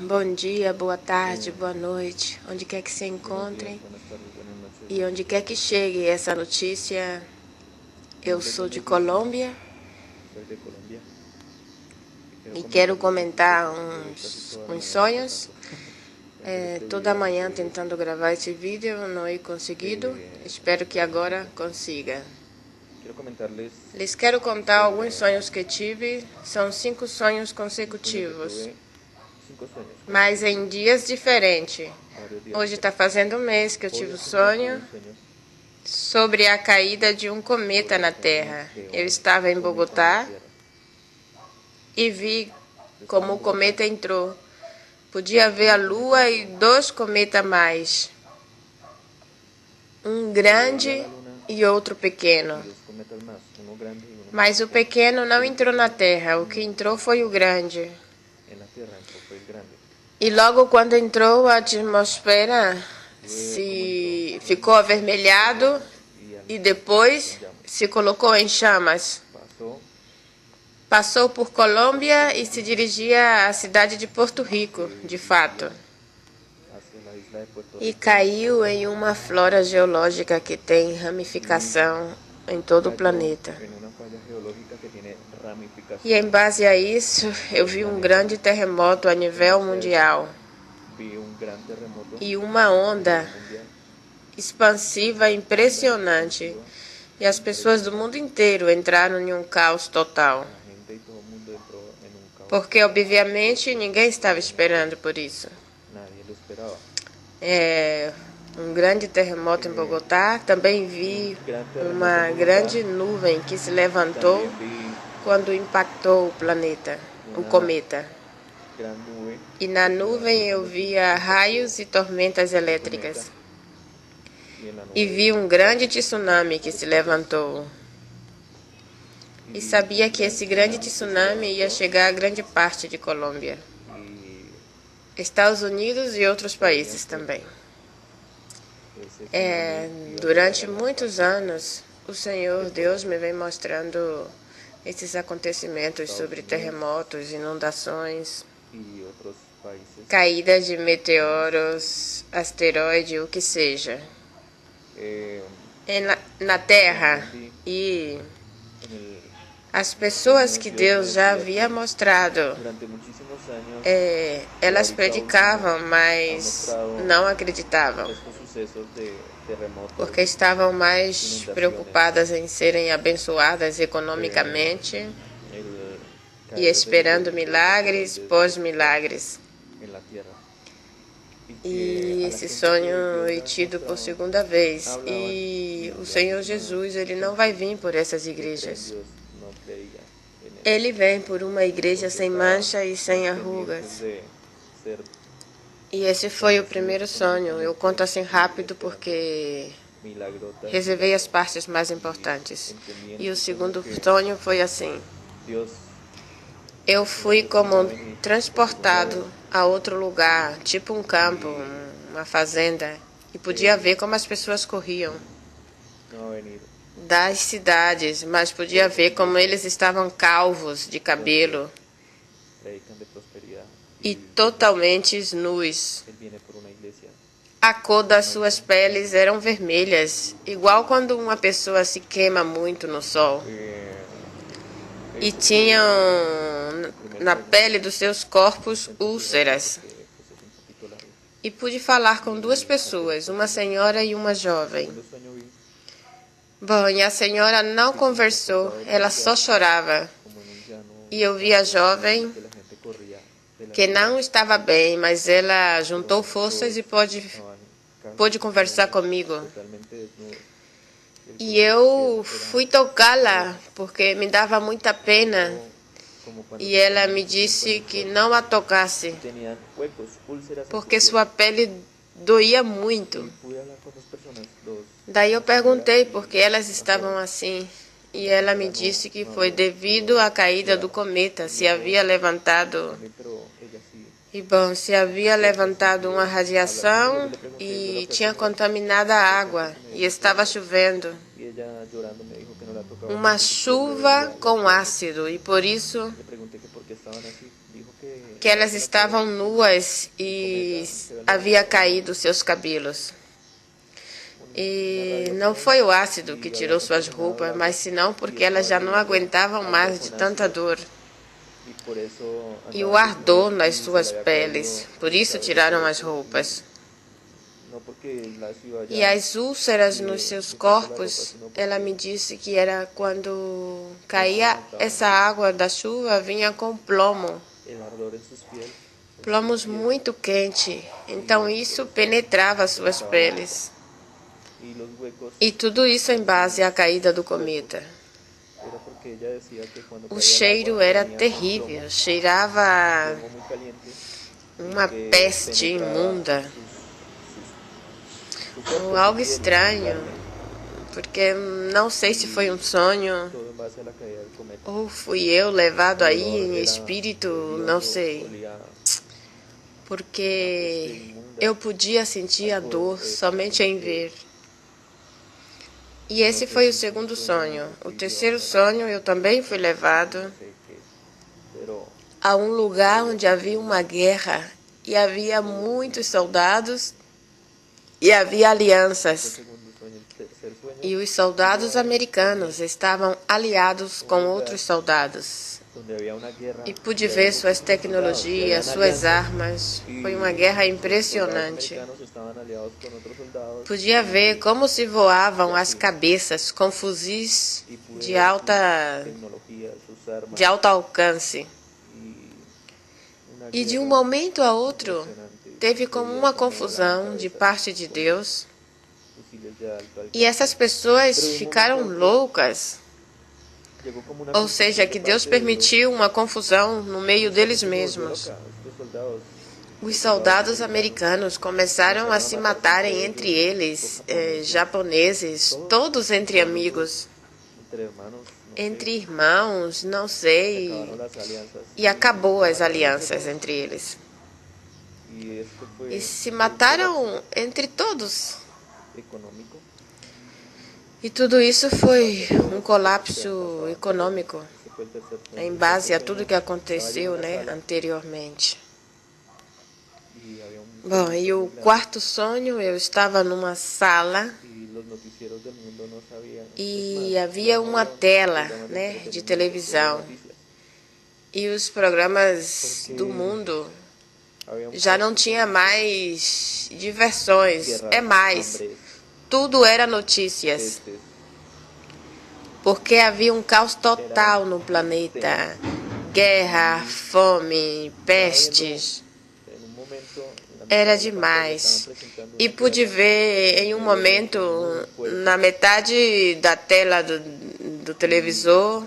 Bom dia, boa tarde, boa noite, onde quer que se encontrem e onde quer que chegue essa notícia. Eu sou de Colômbia e quero comentar uns sonhos. Toda manhã tentando gravar esse vídeo, não he conseguido. Espero que agora consiga. Les quero contar alguns sonhos que tive. São 5 sonhos consecutivos, mas em dias diferentes. Hoje está fazendo um mês que eu tive um sonho sobre a caída de um cometa na Terra. Eu estava em Bogotá e vi como o cometa entrou. Podia ver a Lua e 2 cometas mais. Um grande e outro pequeno. Mas o pequeno não entrou na Terra, o que entrou foi o grande. E logo quando entrou, a atmosfera se ficou avermelhado e depois se colocou em chamas. Passou por Colômbia e se dirigia à cidade de Porto Rico, de fato. E caiu em uma flora geológica que tem ramificação em todo o planeta. E em base a isso, eu vi um grande terremoto a nível mundial. E uma onda expansiva impressionante. E as pessoas do mundo inteiro entraram em um caos total. Porque, obviamente, ninguém estava esperando por isso. Um grande terremoto em Bogotá. Também vi uma grande nuvem que se levantou quando impactou o planeta, o cometa. E na nuvem eu via raios e tormentas elétricas. E vi um grande tsunami que se levantou. E sabia que esse grande tsunami ia chegar a grande parte de Colômbia, Estados Unidos e outros países também. Durante muitos anos, o Senhor Deus me vem mostrando esses acontecimentos sobre terremotos, inundações, caídas de meteoros, asteroide, o que seja, na Terra. E as pessoas que Deus já havia mostrado, elas predicavam, mas não acreditavam, porque estavam mais preocupadas em serem abençoadas economicamente e esperando milagres pós-milagres. E esse sonho é tido por segunda vez. E o Senhor Jesus, Ele não vai vir por essas igrejas. Ele vem por uma igreja sem mancha e sem arrugas. E esse foi o primeiro sonho. Eu conto assim rápido porque reservei as partes mais importantes. E o segundo sonho foi assim. Eu fui como transportado a outro lugar, tipo um campo, uma fazenda, e podia ver como as pessoas corriam das cidades, mas podia ver como eles estavam calvos de cabelo e totalmente nus. A cor das suas peles eram vermelhas, igual quando uma pessoa se queima muito no sol. E tinham na pele dos seus corpos úlceras. E pude falar com 2 pessoas, uma senhora e uma jovem. Bom, e a senhora não conversou, ela só chorava. E eu vi a jovem que não estava bem, mas ela juntou forças e pôde conversar comigo. E eu fui tocá-la, porque me dava muita pena. E ela me disse que não a tocasse, porque sua pele doía muito. Daí eu perguntei por que elas estavam assim. E ela me disse que foi devido à caída do cometa, se havia levantado uma radiação e tinha contaminado a água e estava chovendo. Uma chuva com ácido, e por isso que elas estavam nuas e havia caído seus cabelos. E não foi o ácido que tirou suas roupas, mas senão porque elas já não aguentavam mais de tanta dor. E o ardor nas suas peles, por isso tiraram as roupas. E as úlceras nos seus corpos, ela me disse que era quando caía essa água da chuva, vinha com plomo. Plomos muito quente, então isso penetrava suas peles. E tudo isso em base à caída do cometa. O cheiro era terrível, cheirava uma peste imunda. Algo estranho, porque não sei se foi um sonho ou fui eu levado aí em espírito, não sei. Porque eu podia sentir a dor somente em ver. E esse foi o segundo sonho. O terceiro sonho, eu também fui levado a um lugar onde havia uma guerra e havia muitos soldados e havia alianças. E os soldados americanos estavam aliados com outros soldados. E pude ver suas tecnologias, suas armas. Foi uma guerra impressionante. Podia ver como se voavam as cabeças com fuzis de alto alcance. E de um momento a outro, teve como uma confusão de parte de Deus. E essas pessoas ficaram loucas. Ou seja, que Deus permitiu uma confusão no meio deles mesmos. Os soldados americanos começaram a se matarem entre eles, japoneses, todos entre amigos, entre irmãos, não sei. E acabou as alianças entre eles. E se mataram entre todos. E tudo isso foi um colapso econômico, em base a tudo que aconteceu, anteriormente. Bom, e o quarto sonho, eu estava numa sala e havia uma tela, de televisão. E os programas do mundo já não tinha mais diversões, mais. Tudo era notícias. Porque havia um caos total no planeta. Guerra, fome, pestes. Era demais. E pude ver em um momento, na metade da tela do televisor,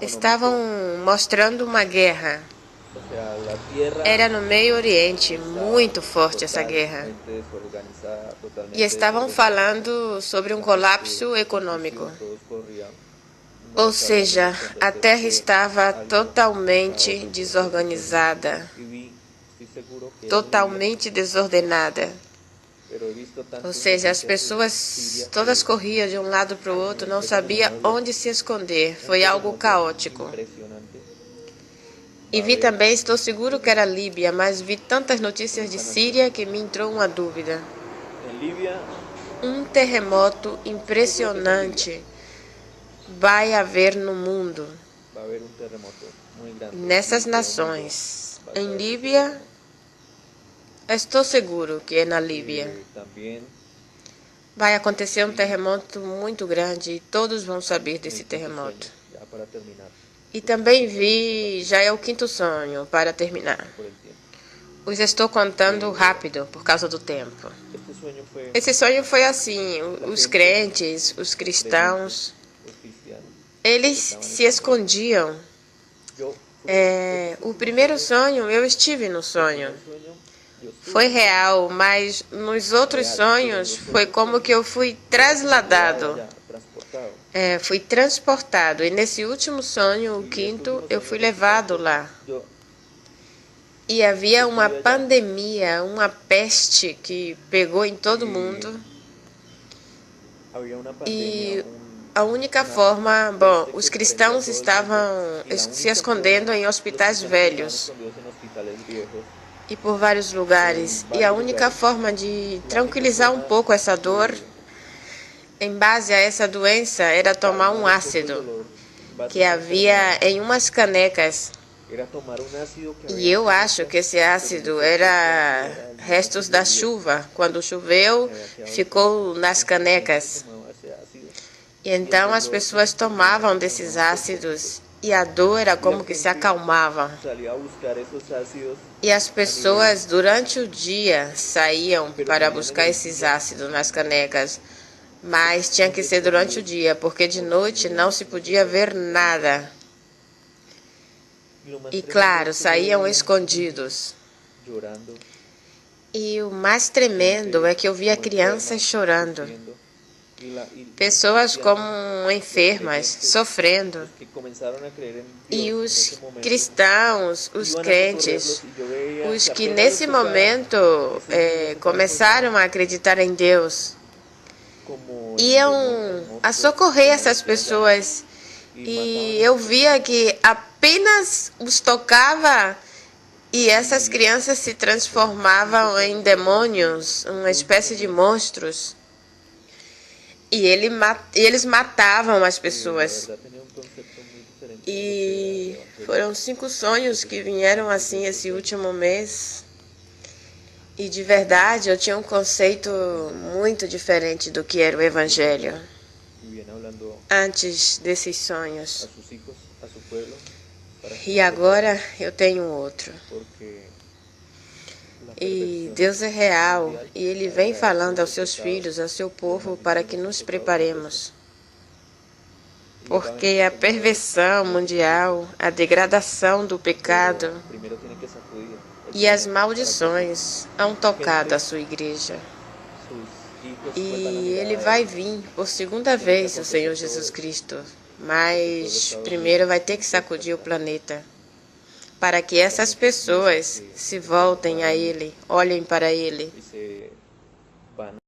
estavam mostrando uma guerra. Era no Meio Oriente, muito forte essa guerra. E estavam falando sobre um colapso econômico. Ou seja, a Terra estava totalmente desorganizada, totalmente desordenada. Ou seja, as pessoas todas corriam de um lado para o outro, não sabia onde se esconder. Foi algo caótico. E vi também, estou seguro que era Líbia, mas vi tantas notícias de Síria que me entrou uma dúvida. Um terremoto impressionante vai haver no mundo, nessas nações. Em Líbia, estou seguro que é na Líbia. Vai acontecer um terremoto muito grande e todos vão saber desse terremoto. E também vi, já é o quinto sonho, para terminar. Os estou contando rápido, por causa do tempo. Esse sonho foi assim, os crentes, os cristãos, eles se escondiam. O primeiro sonho, eu estive no sonho. Foi real, mas nos outros sonhos foi como que eu fui trasladado. Fui transportado. E nesse último sonho, o quinto, eu fui levado lá. E havia uma pandemia, uma peste que pegou em todo mundo. E A única forma, bom, os cristãos estavam se escondendo em hospitais velhos e por vários lugares. E a única forma de tranquilizar um pouco essa dor, em base a essa doença, era tomar um ácido que havia em umas canecas. E eu acho que esse ácido era restos da chuva. Quando choveu, ficou nas canecas. E então as pessoas tomavam desses ácidos e a dor era como que se acalmava. E as pessoas durante o dia saíam para buscar esses ácidos nas canecas. Mas tinha que ser durante o dia, porque de noite não se podia ver nada. E claro, saíam escondidos. E o mais tremendo é que eu via crianças chorando. Pessoas como enfermas, sofrendo. E os cristãos, os crentes, os que nesse momento começaram a acreditar em Deus, iam a socorrer essas pessoas. E eu via que apenas os tocava e essas crianças se transformavam em demônios, uma espécie de monstros. E eles matavam as pessoas. E foram 5 sonhos que vieram assim esse último mês. E de verdade eu tinha um conceito muito diferente do que era o Evangelho antes desses sonhos. E agora eu tenho outro. E Deus é real e Ele vem falando aos seus filhos, ao seu povo, para que nos preparemos. Porque a perversão mundial, a degradação do pecado e as maldições hão tocado a sua igreja. E Ele vai vir por segunda vez, o Senhor Jesus Cristo. Mas primeiro vai ter que sacudir o planeta, para que essas pessoas se voltem a Ele, olhem para Ele.